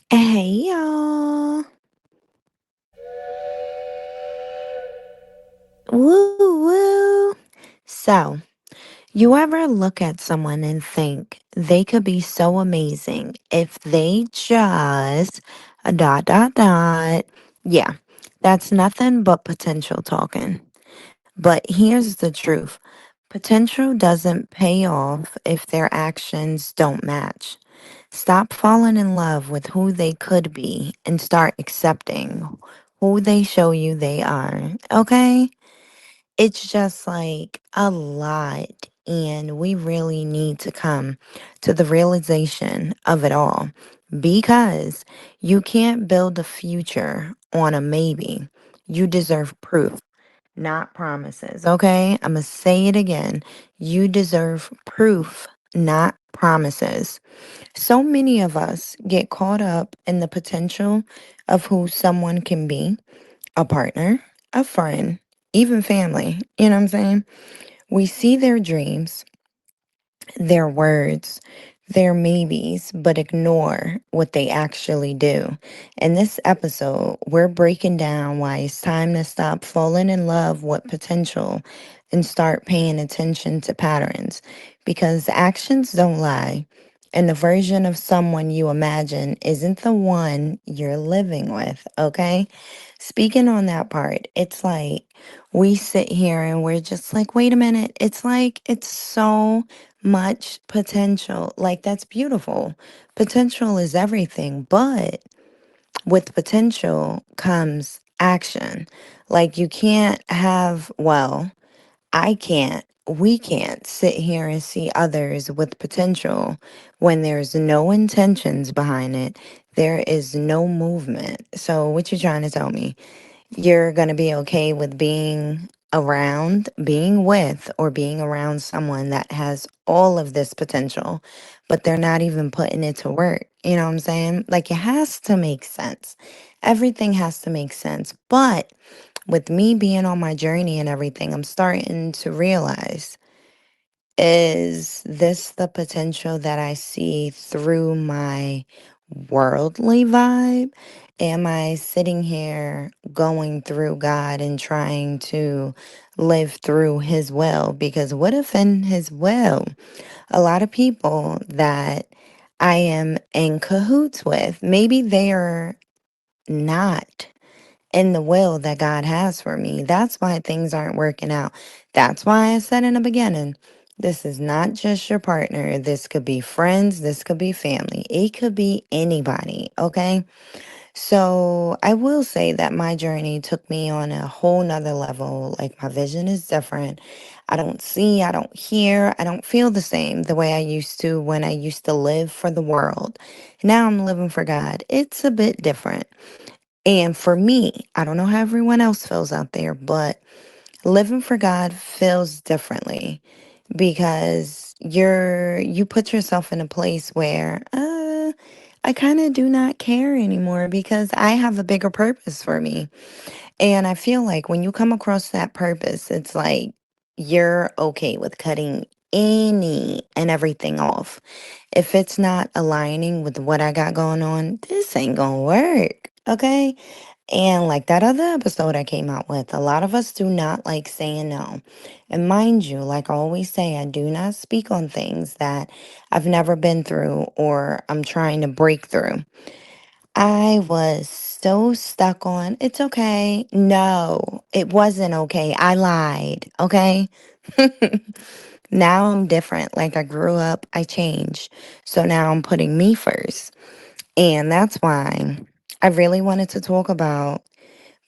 Hey y'all. Woo woo. So, you ever look at someone and think they could be so amazing if they just dot dot dot. Yeah, that's nothing but potential talking. But here's the truth. Potential doesn't pay off if their actions don't match. Stop falling in love with who they could be and start accepting who they show you they are. Okay? It's just like a lot. And we really need to come to the realization of it all because you can't build a future on a maybe. You deserve proof, not promises. Okay? I'm going to say it again. You deserve proof, not promises. So many of us get caught up in the potential of who someone can be, a partner, a friend, even family. You know what I'm saying? We see their dreams, their words, their maybes, but ignore what they actually do. In this episode, we're breaking down why it's time to stop falling in love with potential and start paying attention to patterns because actions don't lie. And the version of someone you imagine isn't the one you're living with, okay? Speaking on that part, it's like we sit here and we're just like, wait a minute. It's like it's so much potential. Like, that's beautiful. Potential is everything, but with potential comes action. Like, you can't have, well, I can't, we can't sit here and see others with potential when there's no intentions behind it. There is no movement. So, what you trying to tell me? You're going to be okay with being around, being with, or being around someone that has all of this potential, but they're not even putting it to work. You know what I'm saying? Like, it has to make sense. Everything has to make sense. But with me being on my journey and everything, I'm starting to realize, is this the potential that I see through my worldly vibe? Am I sitting here going through God and trying to live through His will? Because what if in His will, a lot of people that I am in cahoots with, maybe they are not in the will that God has for me. That's why things aren't working out. That's why I said in the beginning, this is not just your partner. This could be friends. This could be family. It could be anybody. Okay. So I will say that my journey took me on a whole nother level. Like, my vision is different. I don't see, I don't hear, I don't feel the same the way I used to when I used to live for the world. Now I'm living for God. It's a bit different. And for me, I don't know how everyone else feels out there, but living for God feels differently because you put yourself in a place where I kind of do not care anymore because I have a bigger purpose for me. And I feel like when you come across that purpose, it's like you're okay with cutting any and everything off. If it's not aligning with what I got going on, this ain't gonna work. Okay. And like that other episode I came out with, a lot of us do not like saying no. And mind you, like I always say, I do not speak on things that I've never been through or I'm trying to break through. I was so stuck on, it's okay. No, it wasn't okay. I lied. Okay. Now I'm different. Like, I grew up, I changed. So now I'm putting me first. And that's why I really wanted to talk about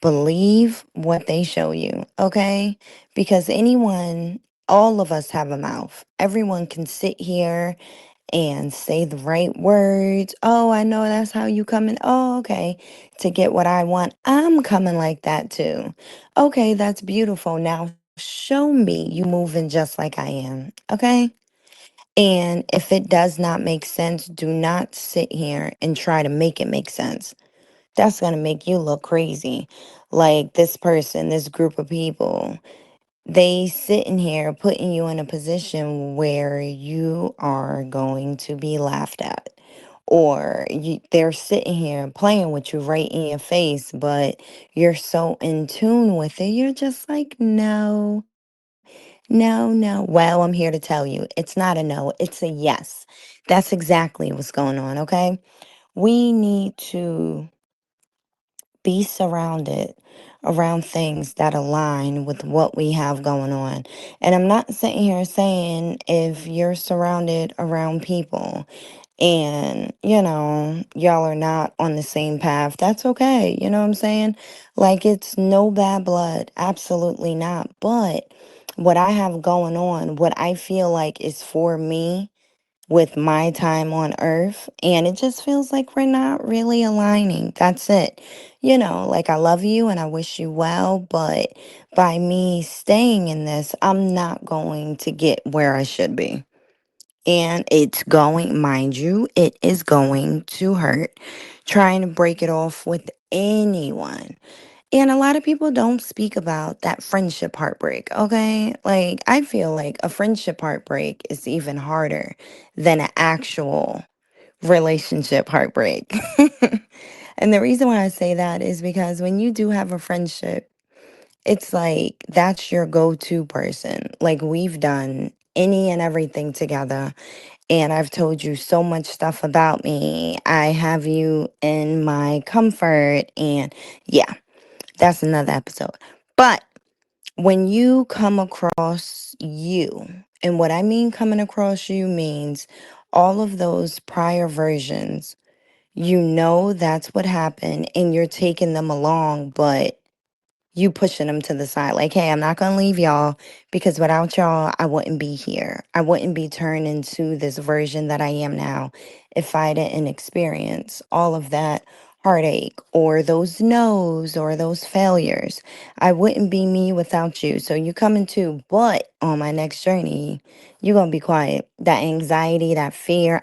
believe what they show you, okay? Because anyone, all of us have a mouth. Everyone can sit here and say the right words. Oh, I know that's how you coming. Oh, okay. To get what I want, I'm coming like that too. Okay, that's beautiful. Now show me you moving just like I am, okay? And if it does not make sense, do not sit here and try to make it make sense. That's going to make you look crazy. Like, this person, this group of people, they sitting here putting you in a position where you are going to be laughed at or they're sitting here playing with you right in your face, but you're so in tune with it, you're just like, no, no, no. Well, I'm here to tell you, it's not a no, it's a yes. That's exactly what's going on, okay? We need to be surrounded around things that align with what we have going on. And I'm not sitting here saying if you're surrounded around people and, y'all are not on the same path, that's okay. You know what I'm saying? Like, it's no bad blood. Absolutely not. But what I have going on, what I feel like is for me with my time on earth, and it just feels like we're not really aligning. That's it. Like, I love you and I wish you well, but by me staying in this, I'm not going to get where I should be. And it's going, mind you, it is going to hurt trying to break it off with anyone. And a lot of people don't speak about that friendship heartbreak, okay? Like, I feel like a friendship heartbreak is even harder than an actual relationship heartbreak. And the reason why I say that is because when you do have a friendship, it's like that's your go to person. Like, we've done any and everything together, and I've told you so much stuff about me. I have you in my comfort, and yeah. That's another episode. But when you come across you, and what I mean coming across you means all of those prior versions, that's what happened and you're taking them along, but you pushing them to the side. Like, hey, I'm not going to leave y'all because without y'all, I wouldn't be here. I wouldn't be turned into this version that I am now if I didn't experience all of that heartache or those no's or those failures. I wouldn't be me without you. So you coming too, but on my next journey, you're going to be quiet. That anxiety, that fear,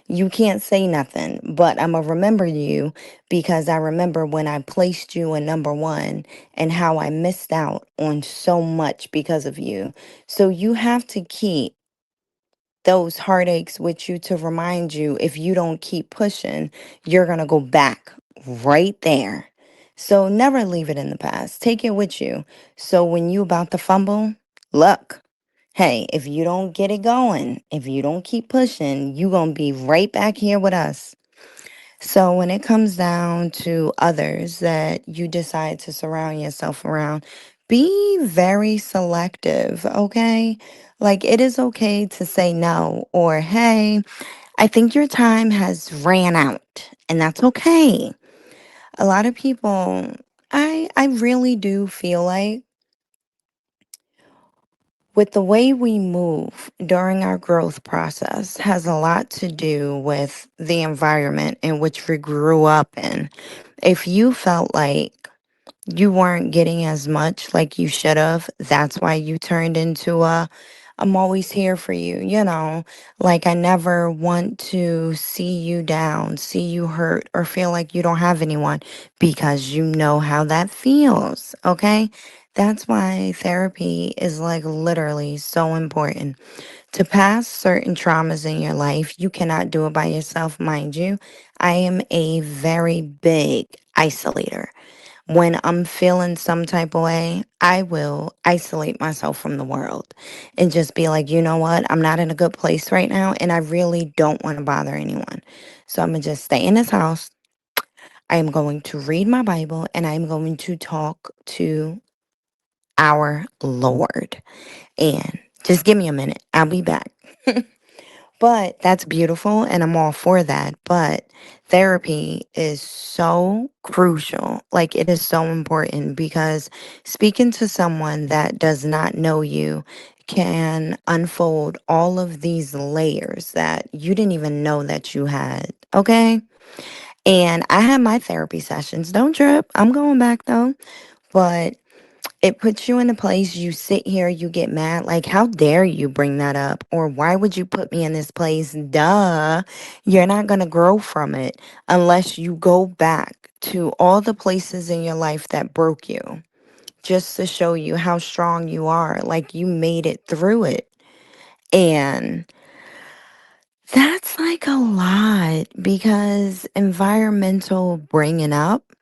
you can't say nothing, but I'm going to remember you because I remember when I placed you in number one and how I missed out on so much because of you. So you have to keep those heartaches with you to remind you if you don't keep pushing, you're going to go back right there. So never leave it in the past. Take it with you. So when you about to fumble, look, hey, if you don't get it going, if you don't keep pushing, you going to be right back here with us. So when it comes down to others that you decide to surround yourself around, be very selective, okay? Like, it is okay to say no, or hey, I think your time has ran out, and that's okay. A lot of people, I really do feel like with the way we move during our growth process has a lot to do with the environment in which we grew up in. If you felt like you weren't getting as much like you should have, that's why you turned into a I'm always here for you, like I never want to see you down, see you hurt, or feel like you don't have anyone because you know how that feels, okay? That's why therapy is like literally so important. To pass certain traumas in your life, you cannot do it by yourself, mind you. I am a very big isolator. When I'm feeling some type of way, I will isolate myself from the world and just be like, you know what? I'm not in a good place right now, and I really don't want to bother anyone. So I'm going to just stay in this house. I am going to read my Bible and I'm going to talk to our Lord. And just give me a minute. I'll be back. But that's beautiful and I'm all for that. But therapy is so crucial. Like, it is so important because speaking to someone that does not know you can unfold all of these layers that you didn't even know that you had. Okay. And I had my therapy sessions. Don't trip. I'm going back though. But it puts you in a place, you sit here, you get mad. Like, how dare you bring that up? Or why would you put me in this place? Duh. You're not going to grow from it unless you go back to all the places in your life that broke you just to show you how strong you are. Like, you made it through it. And that's like a lot. it because environmental bringing up,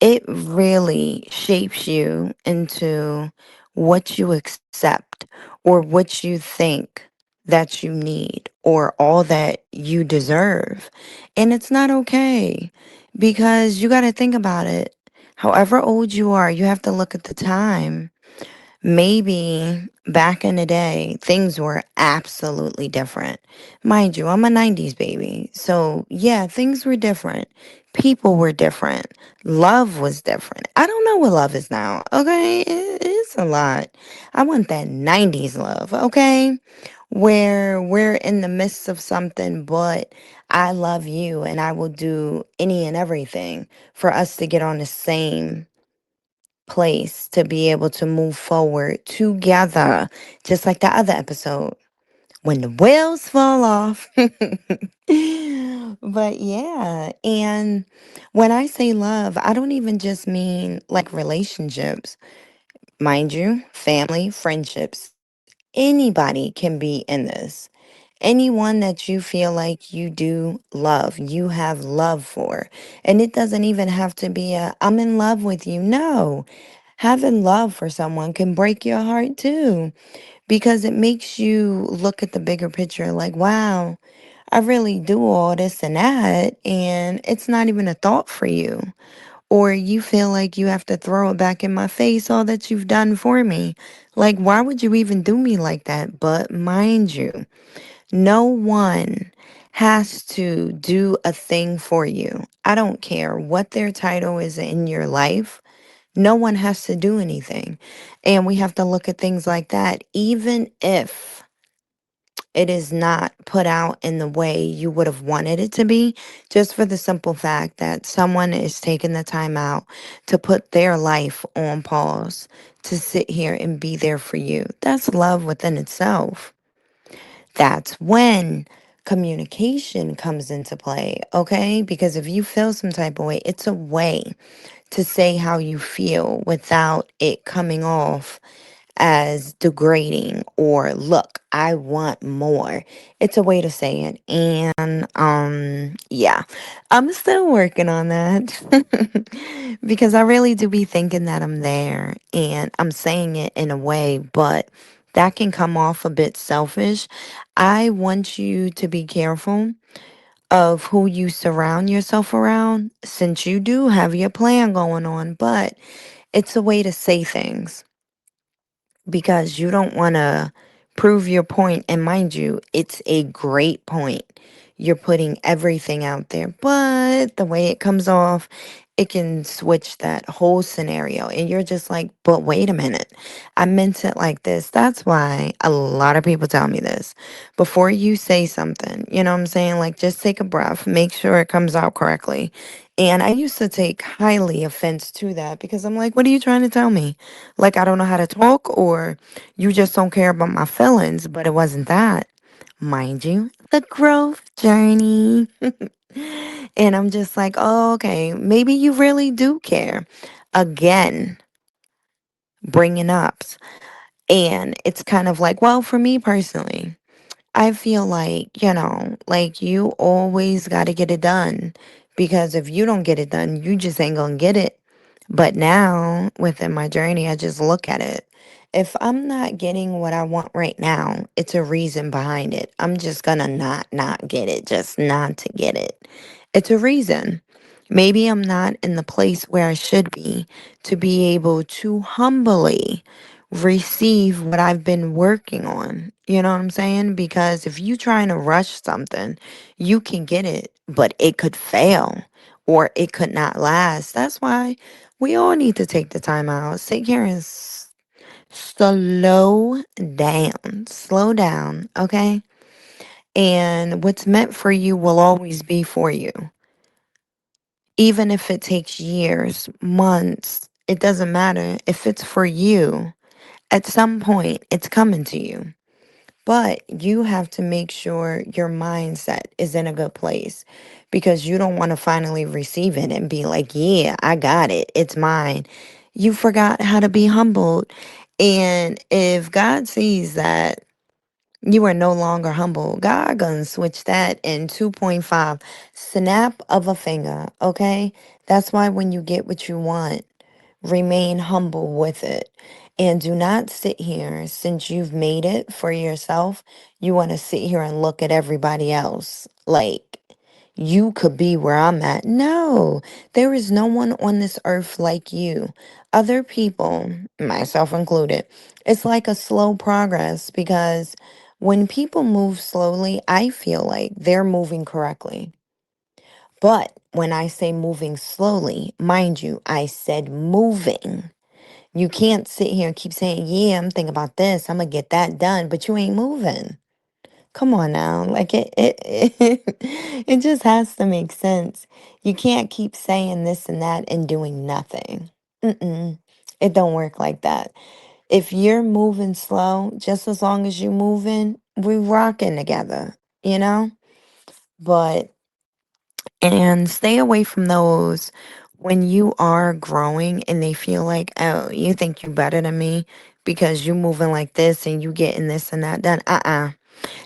it really shapes you into what you accept or what you think that you need or all that you deserve. And it's not okay because you got to think about it. However old you are, you have to look at the time. Maybe back in the day, things were absolutely different. Mind you, I'm a 90s baby. So, yeah, things were different. People were different. Love was different. I don't know what love is now. Okay. It's a lot. I want that 90s love. Okay. Where we're in the midst of something, but I love you and I will do any and everything for us to get on the same place to be able to move forward together, just like the other episode, when the wheels fall off. But yeah, and when I say love, I don't even just mean like relationships. Mind you, family, friendships, anybody can be in this. Anyone that you feel like you do love, you have love for. And it doesn't even have to be a, I'm in love with you. No, having love for someone can break your heart too, because it makes you look at the bigger picture like, wow, I really do all this and that, and it's not even a thought for you. Or you feel like you have to throw it back in my face, all that you've done for me. Like, why would you even do me like that? But mind you, no one has to do a thing for you. I don't care what their title is in your life. No one has to do anything. And we have to look at things like that, even if it is not put out in the way you would have wanted it to be, just for the simple fact that someone is taking the time out to put their life on pause to sit here and be there for you. That's love within itself. That's when communication comes into play, okay? Because if you feel some type of way, it's a way to say how you feel without it coming off as degrading or look, I want more. It's a way to say it. And yeah, I'm still working on that because I really do be thinking that I'm there and I'm saying it in a way, but that can come off a bit selfish. I want you to be careful of who you surround yourself around, since you do have your plan going on, but it's a way to say things because you don't want to prove your point. And mind you, it's a great point. You're putting everything out there, but the way it comes off, it can switch that whole scenario. And you're just like, but wait a minute, I meant it like this. That's why a lot of people tell me this. Before you say something, you know what I'm saying? Like, just take a breath, make sure it comes out correctly. And I used to take highly offense to that because I'm like, what are you trying to tell me? Like, I don't know how to talk, or you just don't care about my feelings. But it wasn't that. Mind you, the growth journey. And I'm just like, oh, okay, maybe you really do care. Again, bringing ups. And it's kind of like, well, for me personally, I feel like, like you always got to get it done, because if you don't get it done, you just ain't going to get it. But now within my journey, I just look at it. If I'm not getting what I want right now, it's a reason behind it. I'm just going to not get it, just not to get it. It's a reason. Maybe I'm not in the place where I should be to be able to humbly receive what I've been working on. You know what I'm saying? Because if you trying to rush something, you can get it, but it could fail or it could not last. That's why we all need to take the time out, sit here and slow down. Slow down, okay? And what's meant for you will always be for you. Even if it takes years, months, it doesn't matter. If it's for you, at some point, it's coming to you. But you have to make sure your mindset is in a good place, because you don't want to finally receive it and be like, yeah, I got it. It's mine. You forgot how to be humbled. And if God sees that You are no longer humble. God gonna switch that in 2.5. Snap of a finger, okay? That's why when you get what you want, remain humble with it. And do not sit here, since you've made it for yourself, you want to sit here and look at everybody else. Like, you could be where I'm at. No, there is no one on this earth like you. Other people, myself included, it's like a slow progress because when people move slowly, I feel like they're moving correctly. But when I say moving slowly, mind you, I said moving. You can't sit here and keep saying, yeah, I'm thinking about this, I'm gonna get that done, but you ain't moving. Come on now. Like it just has to make sense. You can't keep saying this and that and doing nothing. Mm-mm. It don't work like that. If you're moving slow, just as long as you're moving, we rocking together, you know? But and stay away from those when you are growing and they feel like, oh, you think you better than me because you moving like this and you getting this and that done.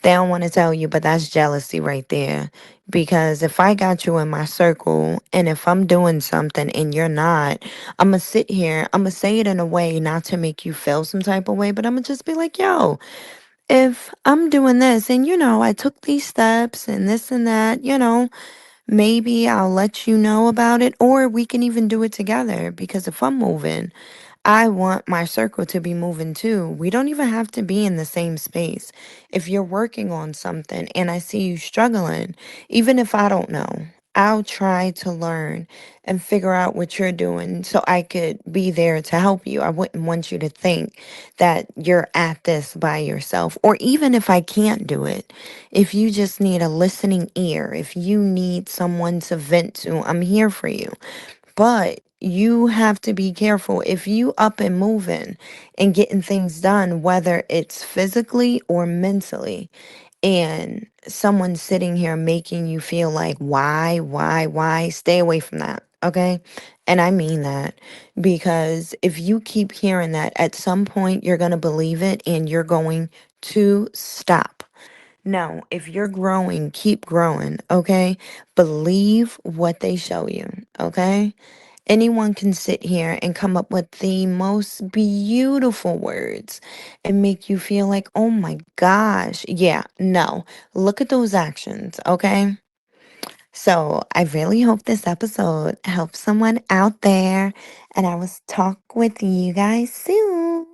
They don't want to tell you, but that's jealousy right there. Because if I got you in my circle and if I'm doing something and you're not, I'm going to sit here, I'm going to say it in a way not to make you feel some type of way, but I'm going to just be like, yo, if I'm doing this and I took these steps and this and that, maybe I'll let you know about it, or we can even do it together. Because if I'm moving, I want my circle to be moving too. We don't even have to be in the same space. If you're working on something and I see you struggling, even if I don't know, I'll try to learn and figure out what you're doing so I could be there to help you. I wouldn't want you to think that you're at this by yourself. Or even if I can't do it, if you just need a listening ear, if you need someone to vent to, I'm here for you. But you have to be careful. If you up and moving and getting things done, whether it's physically or mentally, and someone's sitting here making you feel like, why, stay away from that. Okay. And I mean that because if you keep hearing that, at some point you're going to believe it and you're going to stop. No, if you're growing, keep growing. Okay. Believe what they show you. Okay. Anyone can sit here and come up with the most beautiful words and make you feel like, oh my gosh. Yeah, no. Look at those actions, okay? So I really hope this episode helps someone out there, and I will talk with you guys soon.